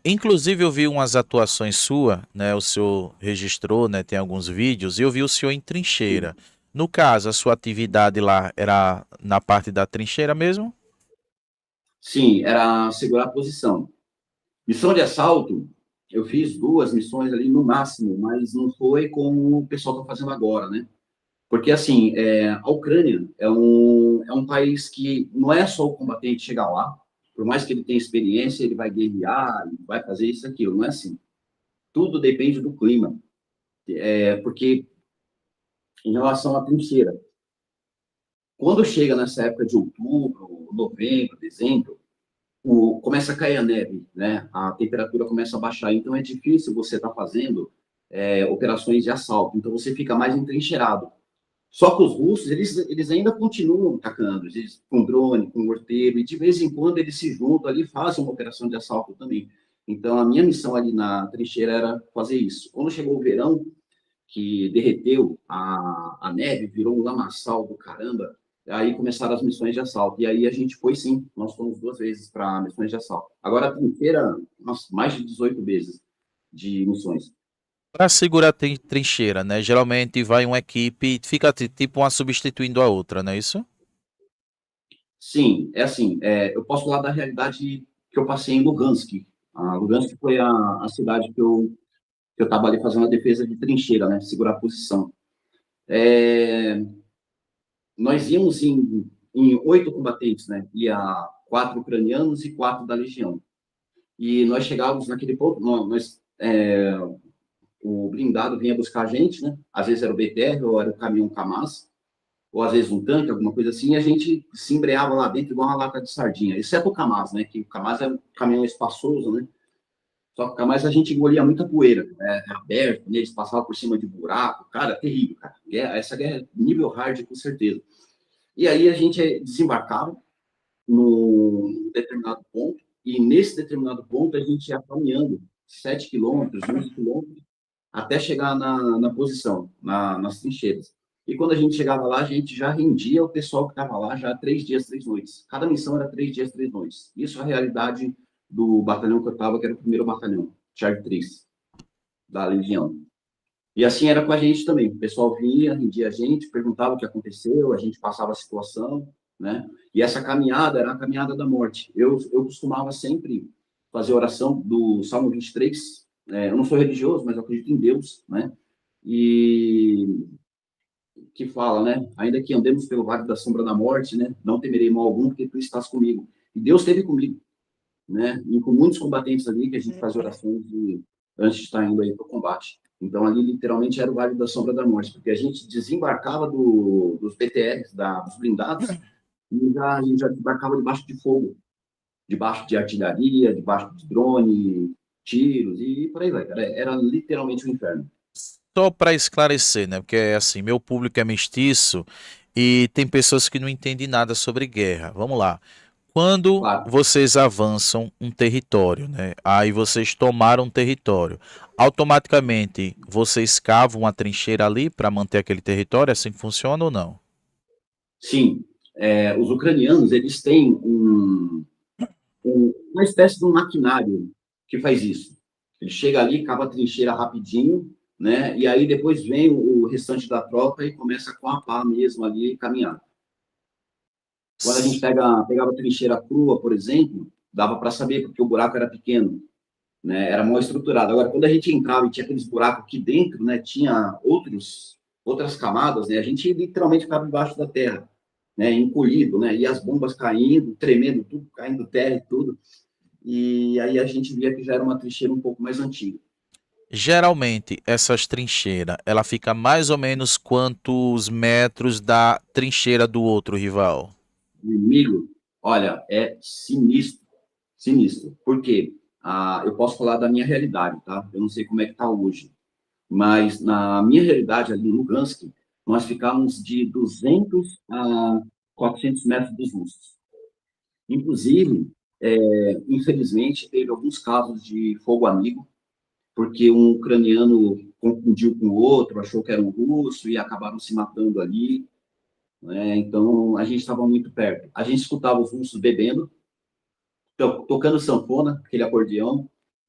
Inclusive eu vi umas atuações sua, né? O senhor registrou, né? Tem alguns vídeos, e eu vi o senhor em trincheira. No caso, a sua atividade lá era na parte da trincheira mesmo? Sim, era segurar a posição. Missão de assalto, eu fiz duas missões ali no máximo, mas não foi como o pessoal está fazendo agora, né? Porque, assim, a Ucrânia é um país que não é só o combatente chegar lá, por mais que ele tenha experiência, ele vai guerrear, vai fazer isso, aquilo, não é assim. Tudo depende do clima. Porque, em relação à trincheira, quando chega nessa época de outubro, novembro, dezembro, começa a cair a neve, né? A temperatura começa a baixar, então é difícil você estar fazendo operações de assalto, então você fica mais entrincheirado. Só que os russos, eles ainda continuam atacando, eles, com drone, com morteiro, e de vez em quando eles se juntam ali e fazem uma operação de assalto também. Então, a minha missão ali na trincheira era fazer isso. Quando chegou o verão, que derreteu a neve, virou um lamaçal do caramba, aí começaram as missões de assalto. E aí a gente foi sim, nós fomos duas vezes para missões de assalto. Agora a trincheira, mais de 18 vezes de missões. Para segurar trincheira, né? Geralmente vai uma equipe, fica tipo uma substituindo a outra, não é isso? Sim, é assim, eu posso falar da realidade que eu passei em Lugansk. Lugansk foi a cidade que eu trabalhei fazendo a defesa de trincheira, né, segurar a posição. É, nós íamos em 8 combatentes, né, ia 4 ucranianos e 4 da Legião. E nós chegávamos naquele ponto, o blindado vinha buscar a gente, né, às vezes era o BTR ou era o caminhão Kamaz, ou às vezes um tanque, alguma coisa assim, e a gente se embreava lá dentro igual uma lata de sardinha, exceto o Kamaz, né, que o Kamaz é um caminhão espaçoso, né, só que o Kamaz a gente engolia muita poeira, aberto, né, eles passavam por cima de buraco, cara, terrível, cara. Essa guerra é nível hard, com certeza. E aí a gente desembarcava num determinado ponto, e nesse determinado ponto a gente ia caminhando 7 quilômetros, 11 quilômetros, até chegar na posição, nas trincheiras. E quando a gente chegava lá, a gente já rendia o pessoal que estava lá já 3 dias, 3 noites. Cada missão era 3 dias, 3 noites. Isso é a realidade do batalhão que eu estava, que era o primeiro batalhão, Charlie 3, da Legião. E assim era com a gente também. O pessoal vinha, rendia a gente, perguntava o que aconteceu, a gente passava a situação, né? E essa caminhada era a caminhada da morte. Eu costumava sempre fazer oração do Salmo 23. Eu não sou religioso, mas eu acredito em Deus, né? E que fala, né? Ainda que andemos pelo vale da sombra da morte, né? Não temerei mal algum, porque tu estás comigo. E Deus esteve comigo, né? E com muitos combatentes ali que a gente fazia orações antes de estar indo aí para o combate. Então ali literalmente era o Vale da Sombra da Morte, porque a gente desembarcava dos PTRs, dos blindados, e a gente já desembarcava debaixo de fogo, debaixo de artilharia, debaixo de drone, tiros e por aí vai. Era literalmente um inferno. Só para esclarecer, né? Porque assim, meu público é mestiço e tem pessoas que não entendem nada sobre guerra. Vamos lá. Quando Claro. vocês avançam um território, né? Aí vocês tomaram um território. Automaticamente vocês cavam uma trincheira ali para manter aquele território? É assim que funciona ou não? Sim, os ucranianos eles têm uma espécie de um maquinário que faz isso. Ele chega ali, cava a trincheira rapidinho, né? E aí depois vem o restante da tropa e começa com a pá mesmo ali caminhar. Quando a gente pegava a trincheira crua, por exemplo, dava para saber porque o buraco era pequeno, né? Era mal estruturado. Agora, quando a gente entrava e tinha aqueles buracos aqui dentro, né? Tinha outras camadas, né? A gente literalmente ficava embaixo da terra, né? Encolhido, né? E as bombas caindo, tremendo, tudo caindo terra e tudo. E aí a gente via que já era uma trincheira um pouco mais antiga. Geralmente, essas trincheiras, ela fica mais ou menos quantos metros da trincheira do outro rival? O inimigo, olha, é sinistro, sinistro. Por quê? Eu posso falar da minha realidade, tá? Eu não sei como é que está hoje, mas na minha realidade ali em Lugansk, nós ficamos de 200 a 400 metros dos russos. Inclusive, infelizmente, teve alguns casos de fogo amigo, porque um ucraniano confundiu com o outro, achou que era um russo e acabaram se matando ali, né? Então, a gente estava muito perto. A gente escutava os russos bebendo, tocando sanfona, aquele acordeão,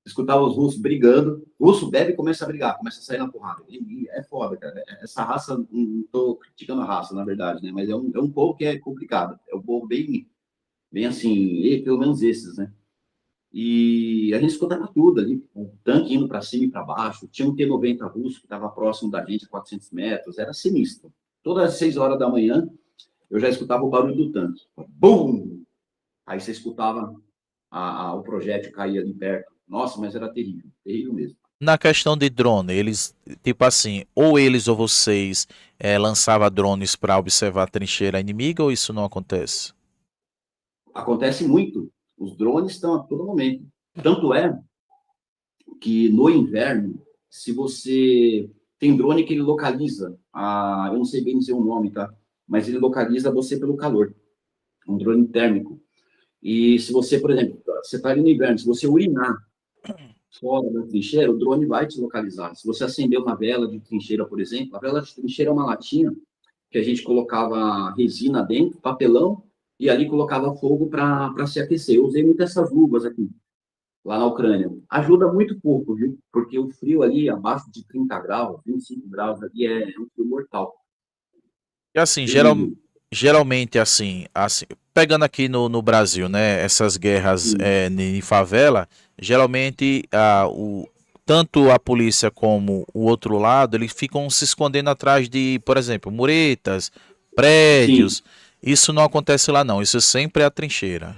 escutava os russos brigando. O russo bebe e começa a brigar, começa a sair na porrada. E é foda, cara. Essa raça, não tô criticando a raça, na verdade, né? Mas é um povo que é complicado. É um povo bem assim, pelo menos esses, né? E a gente escutava tudo ali, o tanque indo para cima e para baixo. Tinha um T-90 russo que estava próximo da gente, a 400 metros. Era sinistro. Todas as 6 horas da manhã, eu já escutava o barulho do tanque. Bum! Aí você escutava o projétil cair ali perto. Nossa, mas era terrível, terrível mesmo. Na questão de drone, eles, tipo assim, ou eles ou vocês lançavam drones para observar a trincheira inimiga, ou isso não acontece? Acontece muito. Os drones estão a todo momento. Tanto é que no inverno, se você tem drone que ele localiza, eu não sei bem dizer o nome, tá? Mas ele localiza você pelo calor, um drone térmico. E se você, por exemplo, você está ali no inverno, se você urinar fora da trincheira, o drone vai te localizar. Se você acender uma vela de trincheira, por exemplo, a vela de trincheira é uma latinha que a gente colocava resina dentro, papelão, e ali colocava fogo para se aquecer. Eu usei muito essas luvas aqui, lá na Ucrânia. Ajuda muito pouco, viu? Porque o frio ali, abaixo de 30 graus, 25 graus, ali é um frio mortal. E assim, Terrível. geralmente assim, pegando aqui no Brasil, né, essas guerras Sim, em favela, geralmente tanto a polícia como o outro lado, eles ficam se escondendo atrás de, por exemplo, muretas, sim. prédios. Isso não acontece lá não, isso sempre é a trincheira.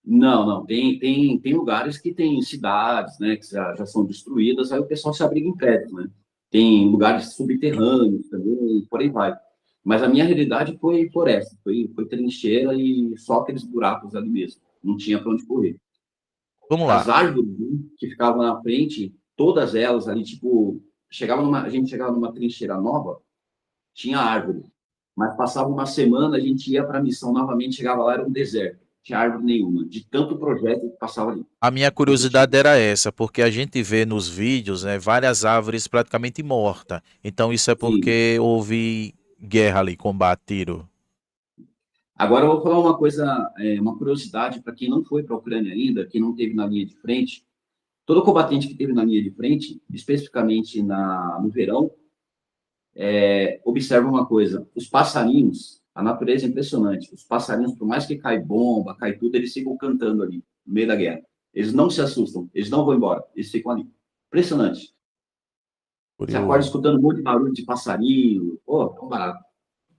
Não, não. Tem lugares que tem cidades, né, que já são destruídas, aí o pessoal se abriga em prédios, né? Tem lugares subterrâneos também, por aí vai. Mas a minha realidade foi floresta, foi trincheira e só aqueles buracos ali mesmo. Não tinha para onde correr. Vamos As lá. árvores, né, que ficavam na frente, todas elas ali, tipo, a gente chegava numa trincheira nova, tinha árvore. Mas passava uma semana, a gente ia para a missão novamente, chegava lá, era um deserto. Não tinha árvore nenhuma, de tanto projeto que passava ali. A minha Repetido. curiosidade era essa, porque a gente vê nos vídeos, né, várias árvores praticamente mortas. Então isso é Sim. porque houve guerra ali, combate, tiro. Agora eu vou falar uma coisa, uma curiosidade para quem não foi para a Ucrânia ainda, quem não teve na linha de frente. Todo combatente que teve na linha de frente, especificamente no verão, observa uma coisa: os passarinhos, a natureza é impressionante. Os passarinhos, por mais que cai bomba, cai tudo, eles ficam cantando ali, no meio da guerra. Eles não se assustam, eles não vão embora, eles ficam ali. Impressionante. Você acorda Curioso. escutando um monte de barulho de passarinho. Pô, tão barato.